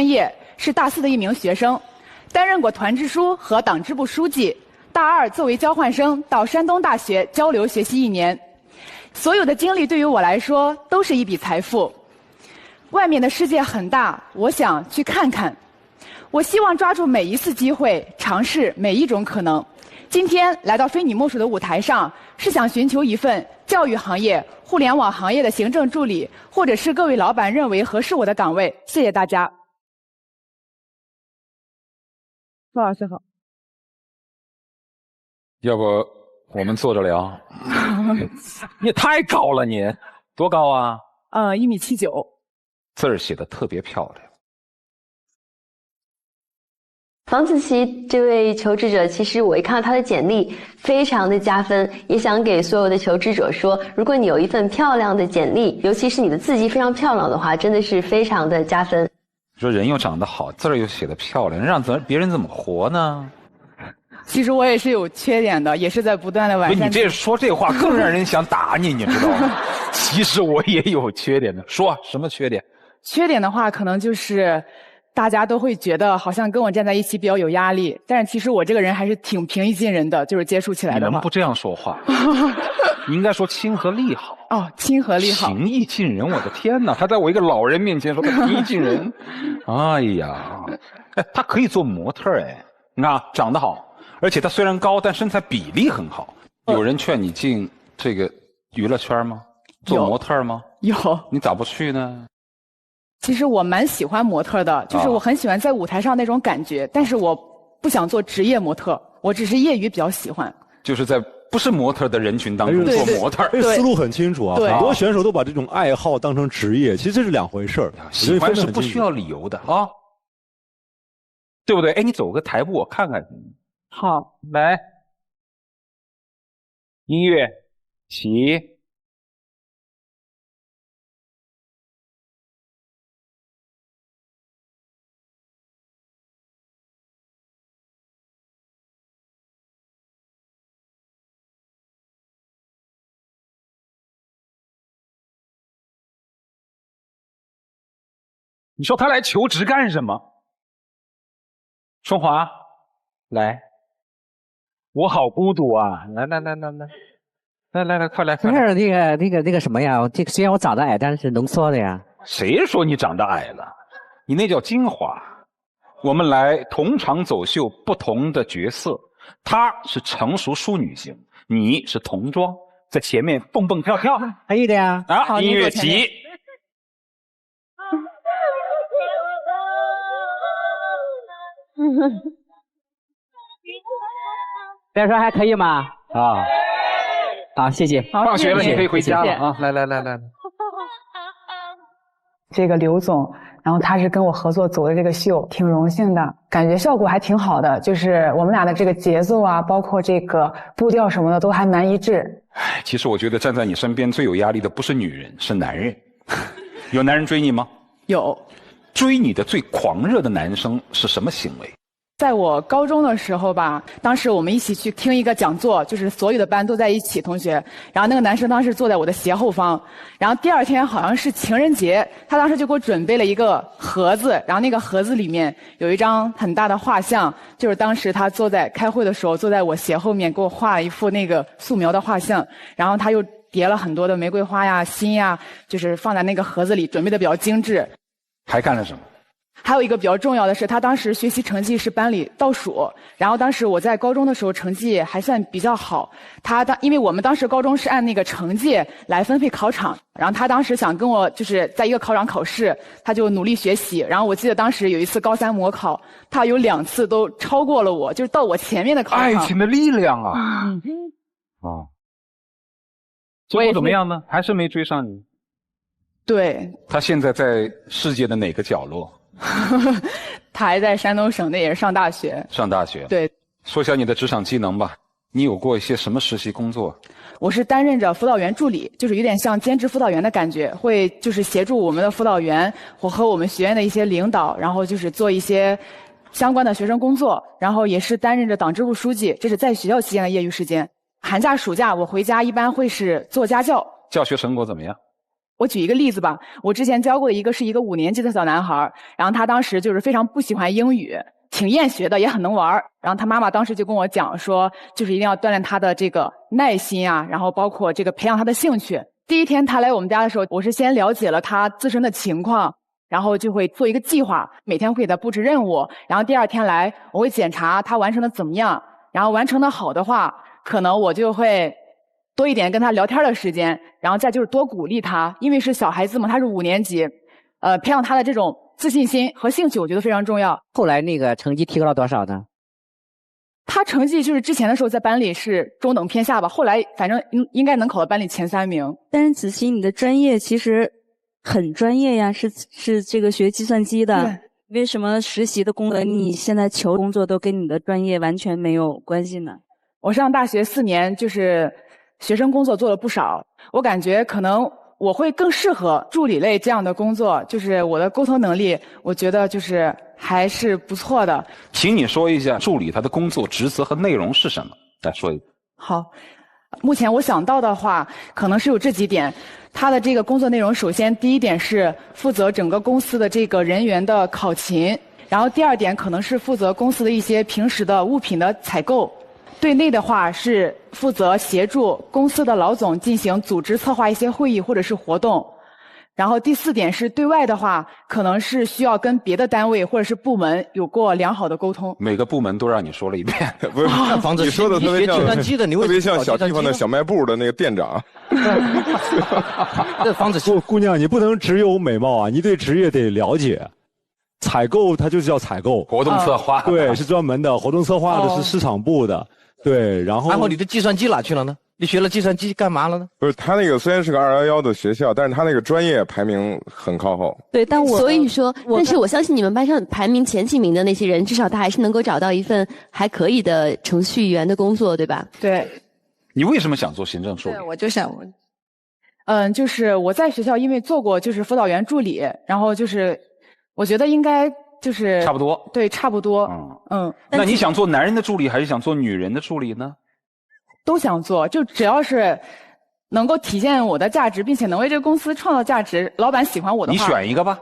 专业是大4的一名学生，担任过团支书和党支部书记。大2作为交换生到山东大学交流学习1年，所有的经历对于我来说都是一笔财富。外面的世界很大，我想去看看。我希望抓住每一次机会，尝试每一种可能。今天来到非你莫属的舞台上，是想寻求一份教育行业、互联网行业的行政助理，或者是各位老板认为合适我的岗位。谢谢大家。傅老师好。要不我们坐着聊？你也太高了，你多高啊？1.79米。字儿写的特别漂亮。房子琪这位求职者，其实我一看到他的简历，非常的加分，也想给所有的求职者说，如果你有一份漂亮的简历，尤其是你的字迹非常漂亮的话，真的是非常的加分。说人又长得好，字儿又写得漂亮，让别人怎么活呢？其实我也是有缺点的，也是在不断的完善。你这说这话更让人想打你，你知道吗？其实我也有缺点的，说什么缺点？缺点的话，可能就是大家都会觉得好像跟我站在一起比较有压力，但是其实我这个人还是挺平易近人的，就是接触起来的话。你能不这样说话？你应该说亲和力好。哦，亲和力好，平易近人，我的天哪！他在我一个老人面前说他平易近人，哎呀，哎，他可以做模特哎，你看长得好，而且他虽然高，但身材比例很好。有人劝你进这个娱乐圈吗？做模特吗？有。你咋不去呢？其实我蛮喜欢模特的，就是我很喜欢在舞台上那种感觉，但是我不想做职业模特，我只是业余比较喜欢。就是在不是模特的人群当中做模特，这思路很清楚啊。很多选手都把这种爱好当成职业，其实这是2回事儿。喜欢是不需要理由的啊，对不对？哎，你走个台步，我看看。好，来，音乐起。你说他来求职干什么？春华，来，我好孤独啊！来，快来！不是那个什么呀？这个虽然我长得矮，但是浓缩的呀。谁说你长得矮了？你那叫精华。我们来同场走秀，不同的角色。她是成熟淑女型，你是童装，在前面蹦蹦跳跳，可以的呀。啊，音乐起。别说还可以吗？啊，好，谢谢。放学了，你可以回家了啊！来。这个刘总，然后他是跟我合作走的这个秀，挺荣幸的，感觉效果还挺好的，就是我们俩的这个节奏啊，包括这个步调什么的都还蛮一致。唉，其实我觉得站在你身边最有压力的不是女人，是男人。有男人追你吗？有。追你的最狂热的男生是什么行为？在我高中的时候吧，当时我们一起去听一个讲座，就是所有的班都在一起，同学。然后那个男生当时坐在我的斜后方，然后第2天好像是情人节，他当时就给我准备了一个盒子，然后那个盒子里面有一张很大的画像，就是当时他开会的时候坐在我斜后面给我画了一幅那个素描的画像，然后他又叠了很多的玫瑰花呀、心呀，就是放在那个盒子里，准备的比较精致。还干了什么？还有一个比较重要的是，他当时学习成绩是班里倒数，然后当时我在高中的时候成绩还算比较好。因为我们当时高中是按那个成绩来分配考场，然后他当时想跟我就是在一个考场考试，他就努力学习。然后我记得当时有一次高3模考，他有2次都超过了我，就是到我前面的考场。爱情的力量啊！啊，结果怎么样呢？还是没追上你。对。他现在在世界的哪个角落？他还在山东省内，也是上大学。上大学。对。说一下你的职场技能吧。你有过一些什么实习工作？我是担任着辅导员助理，就是有点像兼职辅导员的感觉，会就是协助我们的辅导员，我和我们学院的一些领导，然后就是做一些相关的学生工作，然后也是担任着党支部书记，这是在学校期间的业余时间。寒假、暑假我回家一般会是做家教。教学成果怎么样？我举一个例子吧，我之前教过的是一个5年级的小男孩，然后他当时就是非常不喜欢英语，挺厌学的，也很能玩，然后他妈妈当时就跟我讲说，就是一定要锻炼他的这个耐心啊，然后包括这个培养他的兴趣。第一天他来我们家的时候，我是先了解了他自身的情况，然后就会做一个计划，每天会给他布置任务，然后第2天来我会检查他完成的怎么样，然后完成的好的话，可能我就会多一点跟他聊天的时间，然后再就是多鼓励他，因为是小孩子嘛，他是5年级，培养他的这种自信心和兴趣，我觉得非常重要。后来那个成绩提高了多少呢？他成绩就是之前的时候在班里是中等偏下吧，后来反正应该能考到班里前3名。但是子琪，你的专业其实很专业呀，是这个学计算机的，为什么实习的工作你现在求工作都跟你的专业完全没有关系呢？我上大学4年，就是学生工作做了不少，我感觉可能我会更适合助理类这样的工作，就是我的沟通能力，我觉得就是还是不错的。请你说一下助理他的工作职责和内容是什么？再说一遍。好，目前我想到的话，可能是有这几点。他的这个工作内容，首先第一点是负责整个公司的这个人员的考勤，然后第2点可能是负责公司的一些平时的物品的采购。对内的话是负责协助公司的老总进行组织策划一些会议或者是活动，然后第4点是对外的话，可能是需要跟别的单位或者是部门有过良好的沟通。每个部门都让你说了一遍，不是？房子你说的特别像计算机的，你特别像小地方的小卖部的那个店长。这房子姑娘，你不能只有美貌啊，你对职业得了解。采购它就是叫采购，活动策划，对，是专门的活动策划的是市场部的。对，然后你的计算机哪去了呢？你学了计算机干嘛了呢？不是，他那个虽然是个211的学校，但是他那个专业排名很靠后。对，所以说，但是我相信你们班上排名前几名的那些人，至少他还是能够找到一份还可以的程序员的工作，对吧？对。你为什么想做行政助理？对，我就想，就是我在学校因为做过就是辅导员助理，然后就是我觉得应该。就是差不多，对，差不多。那你想做男人的助理还是想做女人的助理呢？都想做，就只要是能够体现我的价值，并且能为这个公司创造价值，老板喜欢我的话，你选一个吧。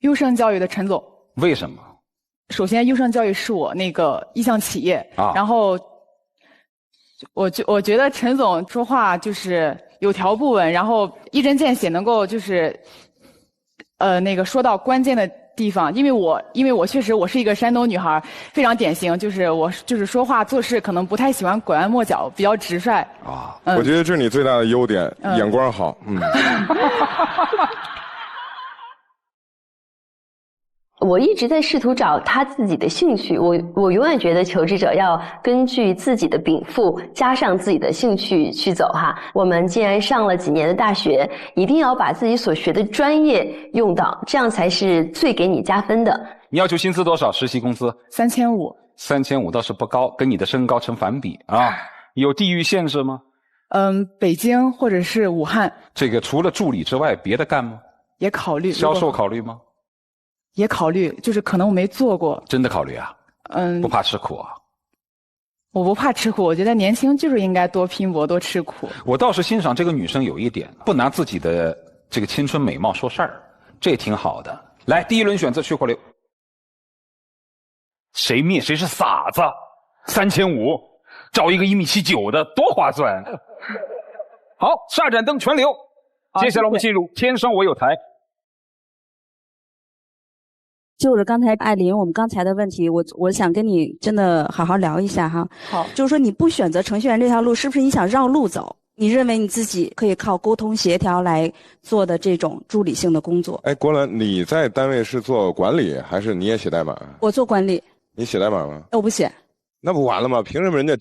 优胜教育的陈总。为什么？首先，优胜教育是我那个意向企业，然后我觉得陈总说话就是有条不紊，然后一针见血，能够就是。那个说到关键的地方，因为我确实我是一个山东女孩，非常典型，就是我就是说话做事可能不太喜欢拐弯抹角，比较直率。啊，我觉得这是你最大的优点，眼光好。我一直在试图找他自己的兴趣，我永远觉得求职者要根据自己的禀赋加上自己的兴趣去走哈。我们既然上了几年的大学，一定要把自己所学的专业用到，这样才是最给你加分的。你要求薪资多少？实习工资3500。3500倒是不高，跟你的身高成反比啊。有地域限制吗？北京或者是武汉。这个除了助理之外，别的干吗？也考虑。销售考虑吗？也考虑，就是可能我没做过。真的考虑啊？不怕吃苦啊？我不怕吃苦，我觉得年轻就是应该多拼搏，多吃苦。我倒是欣赏这个女生有一点，不拿自己的这个青春美貌说事儿，这挺好的。来，第一轮选择去或留。谁灭谁是傻子？3500，找一个1.79米的多划算。好，下盏灯全留。接下来我们进入天生我有台。就是刚才艾琳，我们刚才的问题，我想跟你真的好好聊一下哈。好，就是说你不选择程序员这条路，是不是你想绕路走？你认为你自己可以靠沟通协调来做的这种助理性的工作？哎，郭兰，你在单位是做管理，还是你也写代码？我做管理。你写代码吗？我不写。那不完了吗？凭什么人家